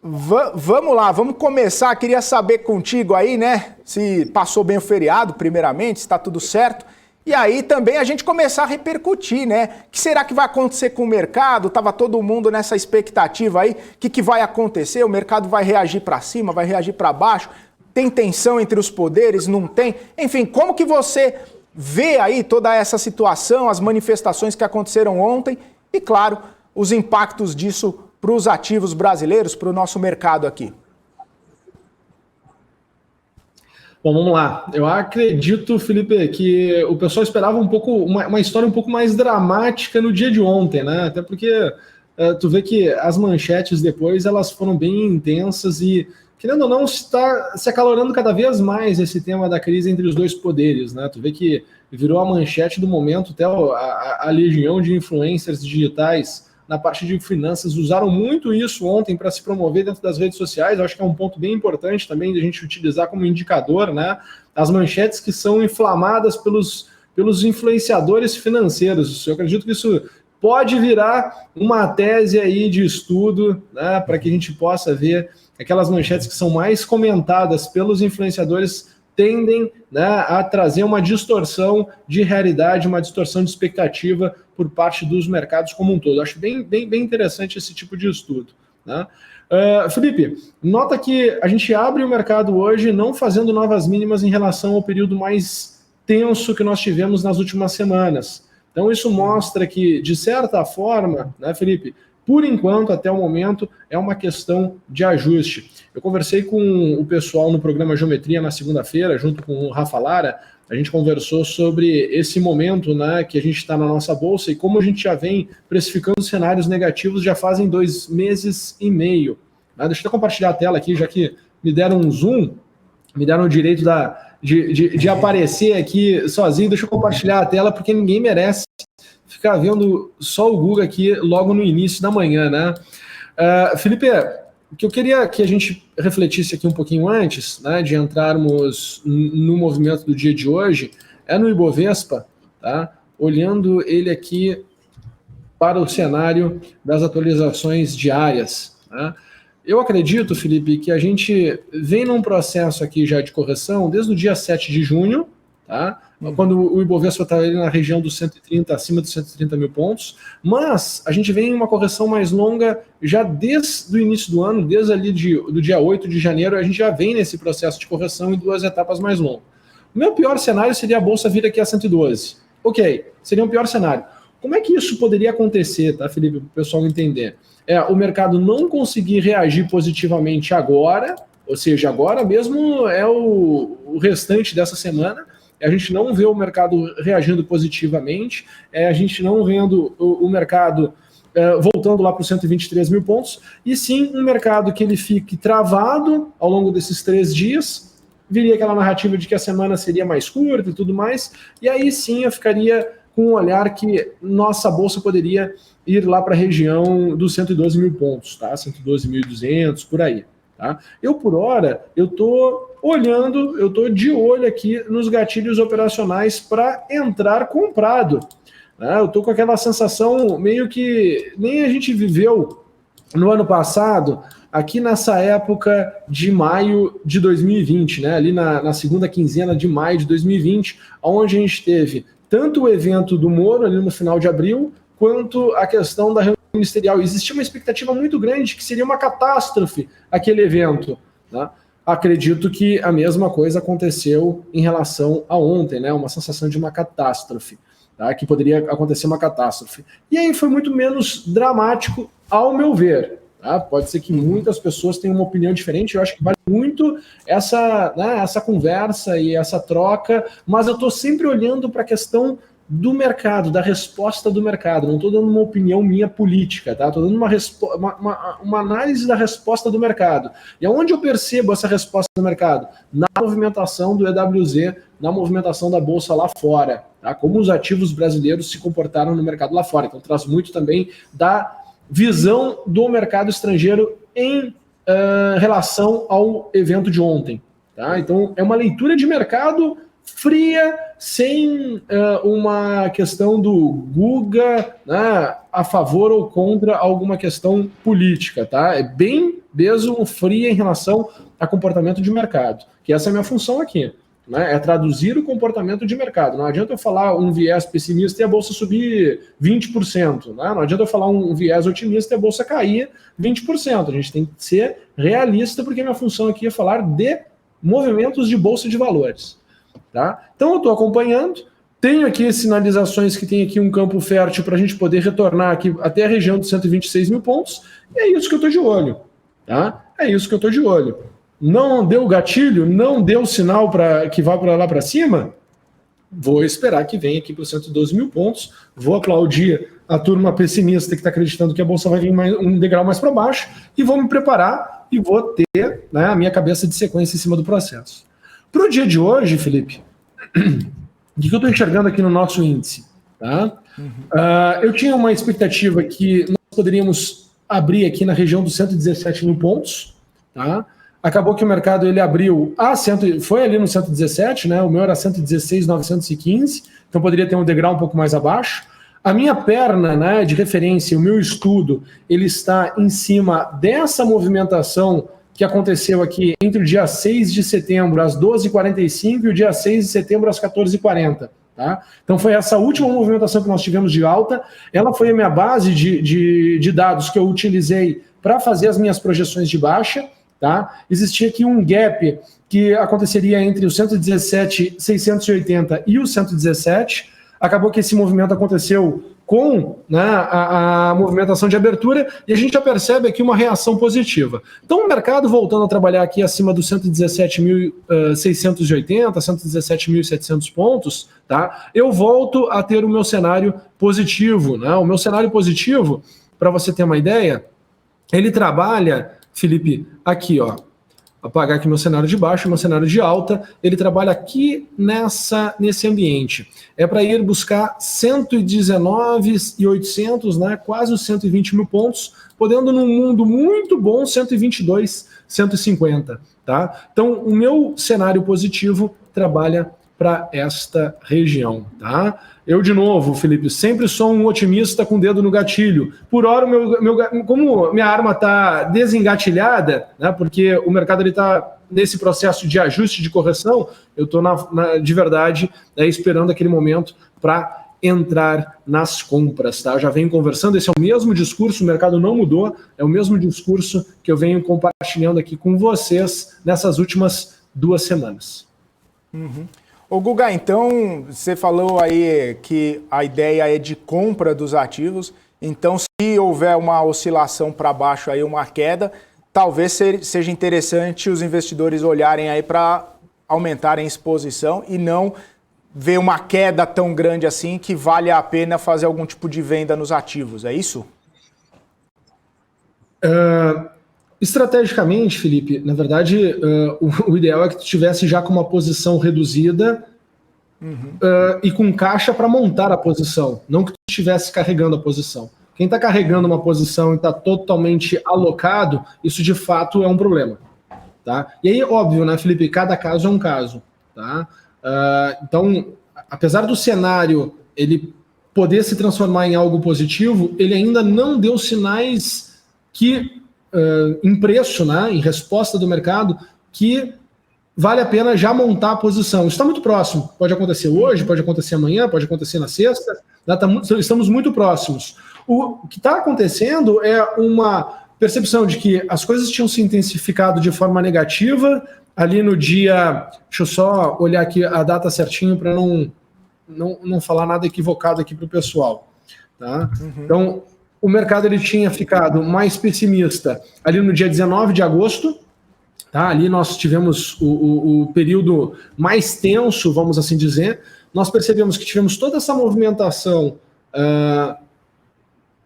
Vamos lá, vamos começar. Queria saber contigo aí, né? Se passou bem o feriado, primeiramente, se está tudo certo. E aí também a gente começar a repercutir, né? O que será que vai acontecer com o mercado? Tava todo mundo nessa expectativa aí. O que vai acontecer? O mercado vai reagir para cima, vai reagir para baixo? Tem tensão entre os poderes? Não tem? Enfim, como que você vê aí toda essa situação, as manifestações que aconteceram ontem e, claro, os impactos disso para os ativos brasileiros, para o nosso mercado aqui? Bom, vamos lá. Eu acredito, Felipe, que o pessoal esperava um pouco uma história um pouco mais dramática no dia de ontem, né? Até porque tu vê que as manchetes depois elas foram bem intensas e, querendo ou não, está se acalorando cada vez mais esse tema da crise entre os dois poderes, né? Tu vê que virou a manchete do momento, até a legião de influencers digitais na parte de finanças usaram muito isso ontem para se promover dentro das redes sociais. Eu acho que é um ponto bem importante também de a gente utilizar como indicador, né? As manchetes que são inflamadas pelos influenciadores financeiros. Eu acredito que isso pode virar uma tese aí de estudo, né? Para que a gente possa ver aquelas manchetes que são mais comentadas pelos influenciadores tendem, né, a trazer uma distorção de realidade, uma distorção de expectativa por parte dos mercados como um todo. Acho bem interessante esse tipo de estudo, né? Felipe, nota que a gente abre o mercado hoje não fazendo novas mínimas em relação ao período mais tenso que nós tivemos nas últimas semanas. Então isso mostra que, de certa forma, né, Felipe, por enquanto, até o momento, é uma questão de ajuste. Eu conversei com o pessoal no programa Geometria na segunda-feira, junto com o Rafa Lara. A gente conversou sobre esse momento, né, que a gente está na nossa bolsa e como a gente já vem precificando cenários negativos já fazem 2 meses e meio. Deixa eu compartilhar a tela aqui, já que me deram um zoom, me deram o direito de aparecer aqui sozinho. Deixa eu compartilhar a tela, porque ninguém merece ficar vendo só o Google aqui logo no início da manhã, né? Felipe, o que eu queria que a gente refletisse aqui um pouquinho antes, né, de entrarmos no movimento do dia de hoje, é no Ibovespa, tá? Olhando ele aqui para o cenário das atualizações diárias, né? Eu acredito, Felipe, que a gente vem num processo aqui já de correção desde o dia 7 de junho, tá? Quando o Ibovespa está na região dos 130, acima dos 130 mil pontos, mas a gente vem em uma correção mais longa já desde o início do ano, desde ali do dia 8 de janeiro, a gente já vem nesse processo de correção em 2 etapas mais longas. O meu pior cenário seria a Bolsa vir aqui a 112. Ok, seria um pior cenário. Como é que isso poderia acontecer, tá, Felipe, para o pessoal entender? O mercado não conseguir reagir positivamente agora, ou seja, agora mesmo é o restante dessa semana, a gente não vê o mercado reagindo positivamente, a gente não vendo o mercado voltando lá para os 123 mil pontos, e sim um mercado que ele fique travado ao longo desses 3 dias, viria aquela narrativa de que a semana seria mais curta e tudo mais, e aí sim eu ficaria com um olhar que nossa bolsa poderia ir lá para a região dos 112 mil pontos, tá? 112.200, por aí. Tá? Eu, por hora, eu estou olhando, eu estou de olho aqui nos gatilhos operacionais para entrar comprado. Né? Eu estou com aquela sensação meio que nem a gente viveu no ano passado, aqui nessa época de maio de 2020, né? Ali na segunda quinzena de maio de 2020, onde a gente teve tanto o evento do Moro, ali no final de abril, quanto a questão da reunião ministerial. Existia uma expectativa muito grande que seria uma catástrofe aquele evento, né? Acredito que a mesma coisa aconteceu em relação a ontem, né? Uma sensação de uma catástrofe, tá? Que poderia acontecer uma catástrofe. E aí foi muito menos dramático, ao meu ver. Tá? Pode ser que muitas pessoas tenham uma opinião diferente, eu acho que vale muito essa conversa e essa troca, mas eu estou sempre olhando para a questão do mercado, da resposta do mercado. Não estou dando uma opinião minha política, tá? Estou dando uma análise da resposta do mercado. E aonde eu percebo essa resposta do mercado? Na movimentação do EWZ, na movimentação da Bolsa lá fora, tá? Como os ativos brasileiros se comportaram no mercado lá fora. Então traz muito também da visão do mercado estrangeiro em relação ao evento de ontem. Tá? Então é uma leitura de mercado fria, sem uma questão do Guga, né, a favor ou contra alguma questão política, tá? É bem mesmo fria em relação a comportamento de mercado, que essa é a minha função aqui, né? É traduzir o comportamento de mercado. Não adianta eu falar um viés pessimista e a bolsa subir 20%, né? Não adianta eu falar um viés otimista e a bolsa cair 20%. A gente tem que ser realista, porque a minha função aqui é falar de movimentos de bolsa de valores, tá? Então eu estou acompanhando, tenho aqui sinalizações que tem aqui um campo fértil para a gente poder retornar aqui até a região de 126 mil pontos, e é isso que eu estou de olho, tá? É isso que eu estou de olho. Não deu gatilho, não deu sinal para que vá para lá para cima, vou esperar que venha aqui para os 112 mil pontos, vou aplaudir a turma pessimista que está acreditando que a bolsa vai vir um degrau mais para baixo, e vou me preparar e vou ter, né, a minha cabeça de sequência em cima do processo. Para o dia de hoje, Felipe, o que eu estou enxergando aqui no nosso índice? Tá? Eu tinha uma expectativa que nós poderíamos abrir aqui na região dos 117 mil pontos, tá? Acabou que o mercado ele abriu foi ali no 117, né? O meu era 116.915, então poderia ter um degrau um pouco mais abaixo. A minha perna, né, de referência, o meu estudo, ele está em cima dessa movimentação que aconteceu aqui entre o dia 6 de setembro às 12h45 e o dia 6 de setembro às 14h40. Tá? Então foi essa última movimentação que nós tivemos de alta, ela foi a minha base de dados que eu utilizei para fazer as minhas projeções de baixa. Tá? Existia aqui um gap que aconteceria entre o 117.680 e o 117. Acabou que esse movimento aconteceu com, né, a movimentação de abertura, e a gente já percebe aqui uma reação positiva. Então o mercado voltando a trabalhar aqui acima dos 117.680, 117.700 pontos, tá? Eu volto a ter o meu cenário positivo, né? O meu cenário positivo, para você ter uma ideia, ele trabalha, Felipe, aqui, ó. Apagar aqui meu cenário de baixo, meu cenário de alta, ele trabalha aqui nesse ambiente. É para ir buscar 119.800, né, quase os 120 mil pontos, podendo num mundo muito bom 122, 150, tá? Então, o meu cenário positivo trabalha para esta região, tá? Eu, de novo, Felipe, sempre sou um otimista com o dedo no gatilho. Por hora, como minha arma está desengatilhada, né, porque o mercado está nesse processo de ajuste, de correção, eu estou, de verdade, esperando aquele momento para entrar nas compras. Tá? Eu já venho conversando, esse é o mesmo discurso, o mercado não mudou, é o mesmo discurso que eu venho compartilhando aqui com vocês nessas últimas 2 semanas. Uhum. Ô Guga, então você falou aí que a ideia é de compra dos ativos, então se houver uma oscilação para baixo, aí uma queda, talvez seja interessante os investidores olharem aí para aumentarem a exposição e não ver uma queda tão grande assim que vale a pena fazer algum tipo de venda nos ativos, é isso? Estrategicamente, Felipe, na verdade, o ideal é que tu tivesse já com uma posição reduzida e com caixa para montar a posição, não que tu estivesse carregando a posição. Quem está carregando uma posição e está totalmente alocado, isso de fato é um problema. Tá? E aí, óbvio, né, Felipe, cada caso é um caso. Tá? Então, apesar do cenário ele poder se transformar em algo positivo, ele ainda não deu sinais que em preço, né, em resposta do mercado, que vale a pena já montar a posição. Isso está muito próximo. Pode acontecer hoje, pode acontecer amanhã, pode acontecer na sexta. Estamos muito próximos. O que está acontecendo é uma percepção de que as coisas tinham se intensificado de forma negativa ali no dia... Deixa eu só olhar aqui a data certinho para não falar nada equivocado aqui para o pessoal. Tá? Então, o mercado ele tinha ficado mais pessimista ali no dia 19 de agosto. Tá? Ali nós tivemos o período mais tenso, vamos assim dizer. Nós percebemos que tivemos toda essa movimentação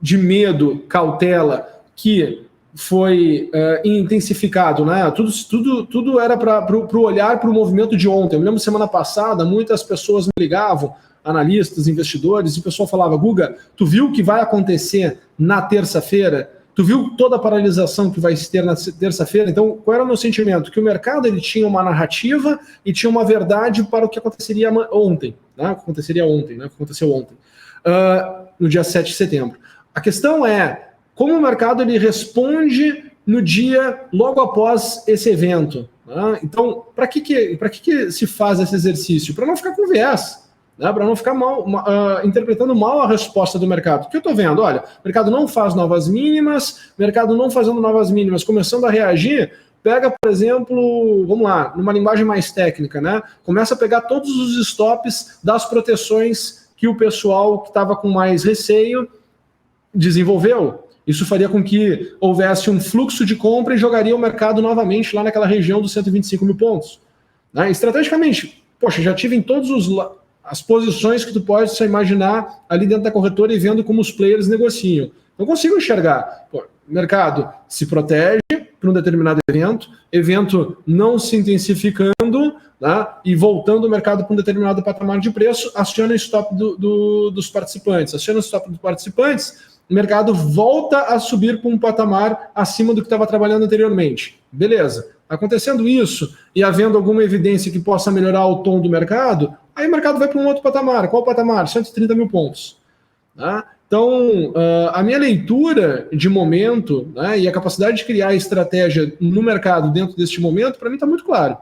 de medo, cautela, que foi intensificado. Né? Tudo era para o olhar para o movimento de ontem. Eu me lembro semana passada, muitas pessoas me ligavam, analistas, investidores, e o pessoal falava: Guga, tu viu o que vai acontecer na terça-feira? Tu viu toda a paralisação que vai ter na terça-feira? Então, qual era o meu sentimento? Que o mercado ele tinha uma narrativa e tinha uma verdade para o que aconteceria ontem. Né? O que aconteceria ontem, né? O que aconteceu ontem, no dia 7 de setembro. A questão é como o mercado ele responde no dia logo após esse evento. Né? Então, para que se faz esse exercício? Para não ficar com viés, né? Para não ficar interpretando mal a resposta do mercado. O que eu estou vendo? Olha, o mercado não faz novas mínimas, mercado não fazendo novas mínimas, começando a reagir. Pega, por exemplo, vamos lá, numa linguagem mais técnica, né? Começa a pegar todos os stops das proteções que o pessoal que estava com mais receio desenvolveu. Isso faria com que houvesse um fluxo de compra e jogaria o mercado novamente lá naquela região dos 125 mil pontos. Né? Estrategicamente, poxa, já tive em todas as posições que tu pode se imaginar ali dentro da corretora e vendo como os players negociam. Não consigo enxergar. Pô, o mercado se protege para um determinado evento não se intensificando, né, e voltando o mercado para um determinado patamar de preço, aciona o stop dos participantes. Aciona o stop dos participantes, o mercado volta a subir para um patamar acima do que estava trabalhando anteriormente. Beleza. Acontecendo isso e havendo alguma evidência que possa melhorar o tom do mercado, aí o mercado vai para um outro patamar. Qual patamar? 130 mil pontos. Tá? Então, a minha leitura de momento, né, e a capacidade de criar estratégia no mercado dentro deste momento, para mim está muito claro.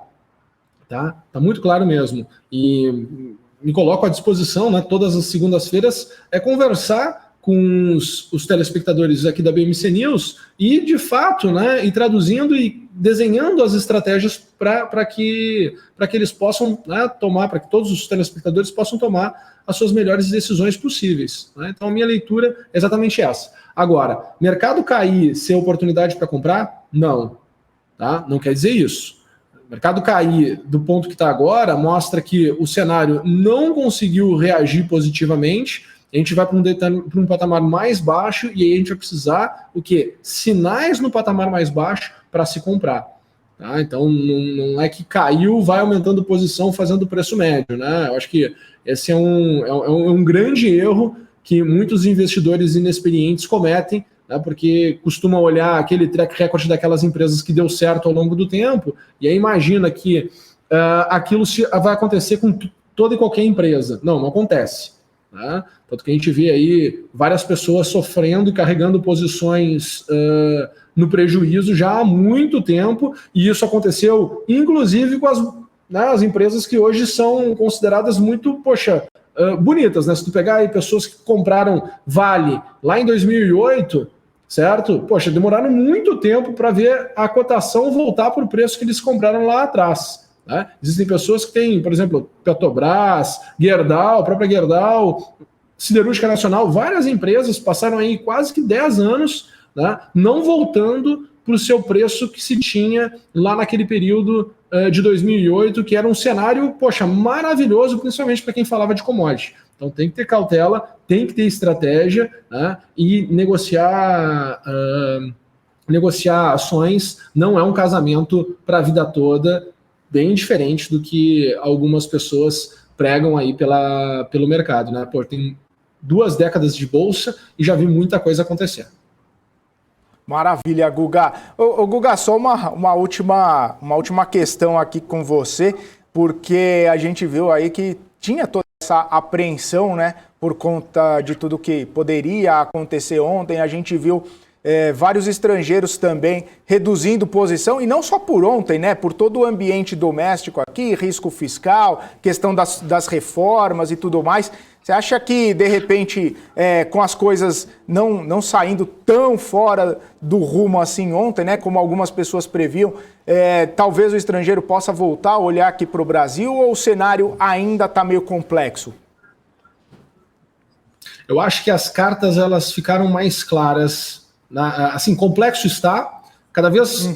Tá? Tá muito claro mesmo. E me coloco à disposição, né, todas as segundas-feiras, conversar com os telespectadores aqui da BMC News e, de fato, né, ir traduzindo e desenhando as estratégias para que eles possam, né, tomar, para que todos os telespectadores possam tomar as suas melhores decisões possíveis. Né? Então, a minha leitura é exatamente essa. Agora, mercado cair, ser oportunidade para comprar? Não. Tá? Não quer dizer isso. O mercado cair do ponto que está agora mostra que o cenário não conseguiu reagir positivamente. A gente vai para um patamar mais baixo e aí a gente vai precisar o quê? Sinais no patamar mais baixo para se comprar. Tá? Então, não é que caiu, vai aumentando posição, fazendo preço médio. Né? Eu acho que esse é um grande erro que muitos investidores inexperientes cometem, né? Porque costumam olhar aquele track record daquelas empresas que deu certo ao longo do tempo e aí imagina que aquilo vai acontecer com toda e qualquer empresa. Não acontece. Né? Tanto que a gente vê aí várias pessoas sofrendo e carregando posições no prejuízo já há muito tempo, e isso aconteceu inclusive com as empresas que hoje são consideradas muito, bonitas, né? Se tu pegar aí pessoas que compraram Vale lá em 2008, certo? Demoraram muito tempo para ver a cotação voltar para o preço que eles compraram lá atrás. Né? Existem pessoas que têm, por exemplo, Petrobras, Gerdau, a própria Gerdau, Siderúrgica Nacional, várias empresas passaram aí quase que 10 anos, né, não voltando para o seu preço que se tinha lá naquele período de 2008, que era um cenário, maravilhoso, principalmente para quem falava de commodity. Então tem que ter cautela, tem que ter estratégia, né, e negociar ações não é um casamento para a vida toda, bem diferente do que algumas pessoas pregam aí pelo mercado, né? Tem 2 décadas de bolsa e já vi muita coisa acontecer. Maravilha, Guga. Ô Guga, só uma última questão aqui com você, porque a gente viu aí que tinha toda essa apreensão, né, por conta de tudo que poderia acontecer ontem. A gente viu vários estrangeiros também reduzindo posição, e não só por ontem, né? Por todo o ambiente doméstico aqui, risco fiscal, questão das reformas e tudo mais. Você acha que, de repente, com as coisas não saindo tão fora do rumo assim ontem, né? Como algumas pessoas previam, talvez o estrangeiro possa voltar a olhar aqui para o Brasil, ou o cenário ainda está meio complexo? Eu acho que as cartas elas ficaram mais claras. Assim, complexo está, cada vez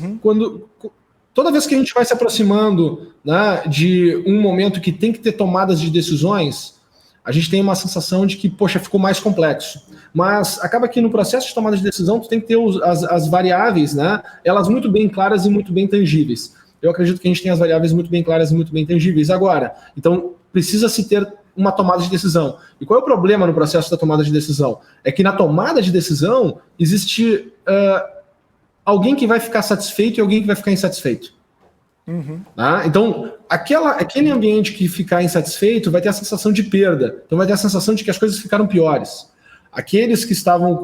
toda vez que a gente vai se aproximando, né, de um momento que tem que ter tomadas de decisões, a gente tem uma sensação de que, ficou mais complexo. Mas acaba que no processo de tomada de decisão, tu tem que ter as variáveis, né, elas muito bem claras e muito bem tangíveis. Eu acredito que a gente tem as variáveis muito bem claras e muito bem tangíveis agora. Então, precisa se ter uma tomada de decisão. E qual é o problema no processo da tomada de decisão? É que na tomada de decisão existe alguém que vai ficar satisfeito e alguém que vai ficar insatisfeito. Tá? Então, aquele ambiente que ficar insatisfeito vai ter a sensação de perda. Então vai ter a sensação de que as coisas ficaram piores. Aqueles que estavam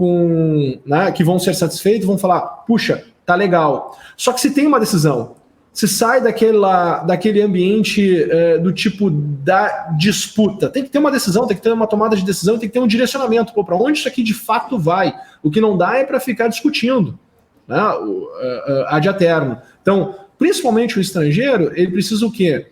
que vão ser satisfeitos vão falar, puxa, tá legal. Só que se tem uma decisão, se sai daquele ambiente do tipo da disputa, tem que ter uma decisão, tem que ter uma tomada de decisão, tem que ter um direcionamento. Para onde isso aqui de fato vai? O que não dá é para ficar discutindo, né, ad eterno. Então, principalmente o estrangeiro, ele precisa o quê?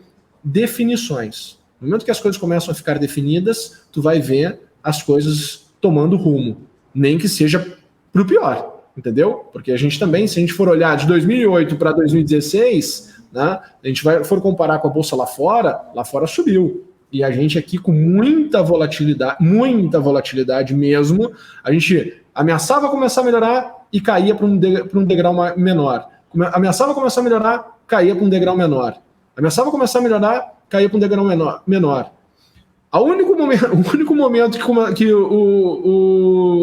Definições. No momento que as coisas começam a ficar definidas, tu vai ver as coisas tomando rumo, nem que seja para o pior. Entendeu? Porque a gente também, se a gente for olhar de 2008 para 2016, né, a gente for comparar com a bolsa lá fora subiu. E a gente aqui com muita volatilidade mesmo, a gente ameaçava começar a melhorar e caía para um degrau menor. Ameaçava começar a melhorar, caía para um degrau menor. Ameaçava começar a melhorar, caía para um degrau menor. O único momento que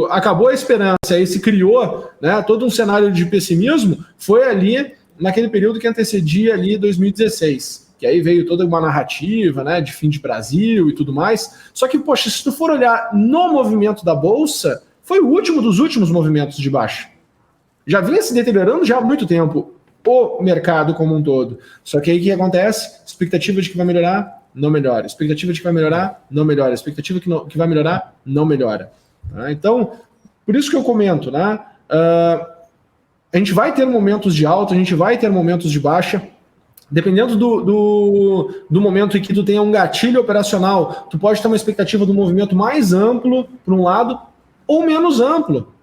acabou a esperança e se criou, né, todo um cenário de pessimismo foi ali naquele período que antecedia ali 2016, que aí veio toda uma narrativa, né, de fim de Brasil e tudo mais. Só que, poxa, se tu for olhar no movimento da Bolsa, foi o último dos últimos movimentos de baixa. Já vinha se deteriorando já há muito tempo o mercado como um todo. Só que aí o que acontece? Expectativa de que vai melhorar, não melhora. Expectativa de que vai melhorar, não melhora. Expectativa que vai melhorar, não melhora. Tá? Então, por isso que eu comento, né? A gente vai ter momentos de alta, a gente vai ter momentos de baixa. Dependendo do momento em que tu tenha um gatilho operacional, tu pode ter uma expectativa de um movimento mais amplo, por um lado, ou menos amplo.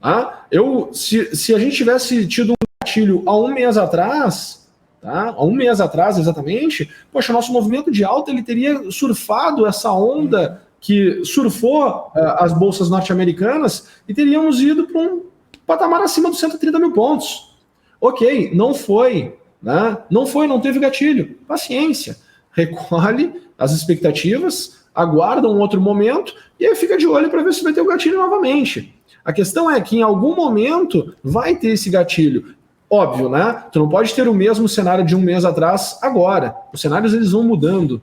Tá? Se a gente tivesse tido um gatilho há um mês atrás... Tá? Há um mês atrás, exatamente, poxa, nosso movimento de alta ele teria surfado essa onda que surfou as bolsas norte-americanas e teríamos ido para um patamar acima dos 130 mil pontos. Ok, não foi, né? Não teve gatilho. Paciência. Recolhe as expectativas, aguarda um outro momento e aí fica de olho para ver se vai ter o gatilho novamente. A questão é que em algum momento vai ter esse gatilho. Óbvio, né? Tu não pode ter o mesmo cenário de um mês atrás agora. Os cenários eles vão mudando,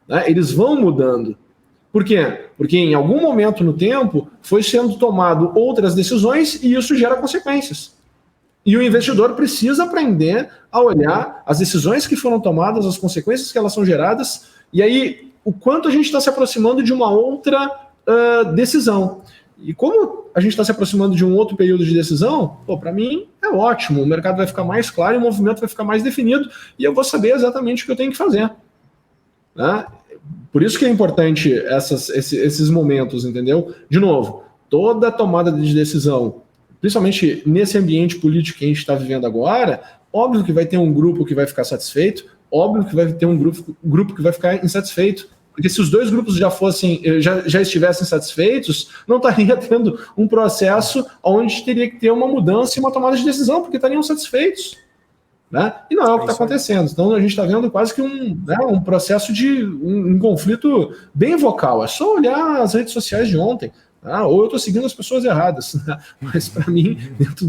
né? Eles vão mudando. Por quê? Porque em algum momento no tempo foi sendo tomado outras decisões e isso gera consequências. E o investidor precisa aprender a olhar as decisões que foram tomadas, as consequências que elas são geradas, e aí o quanto a gente está se aproximando de uma outra decisão. E como a gente está se aproximando de um outro período de decisão, para mim é ótimo, o mercado vai ficar mais claro e o movimento vai ficar mais definido e eu vou saber exatamente o que eu tenho que fazer. Né? Por isso que é importante esses momentos, entendeu? De novo, toda tomada de decisão, principalmente nesse ambiente político que a gente está vivendo agora, óbvio que vai ter um grupo que vai ficar satisfeito, óbvio que vai ter um grupo que vai ficar insatisfeito. Porque se os dois grupos já estivessem satisfeitos, não estaria tendo um processo onde teria que ter uma mudança e uma tomada de decisão, porque estariam satisfeitos. Né? E não é o que está acontecendo. Então a gente está vendo quase que um processo de um conflito bem vocal. É só olhar as redes sociais de ontem. Ou eu estou seguindo as pessoas erradas. Né? Mas para mim, dentro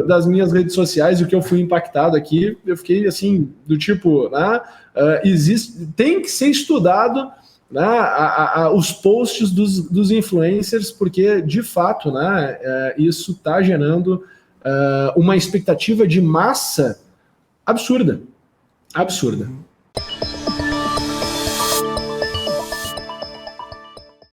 das minhas redes sociais, o que eu fui impactado aqui, eu fiquei assim, do tipo, né? Tem que ser estudado, né, os posts dos influencers, porque de fato, né, isso está gerando uma expectativa de massa absurda.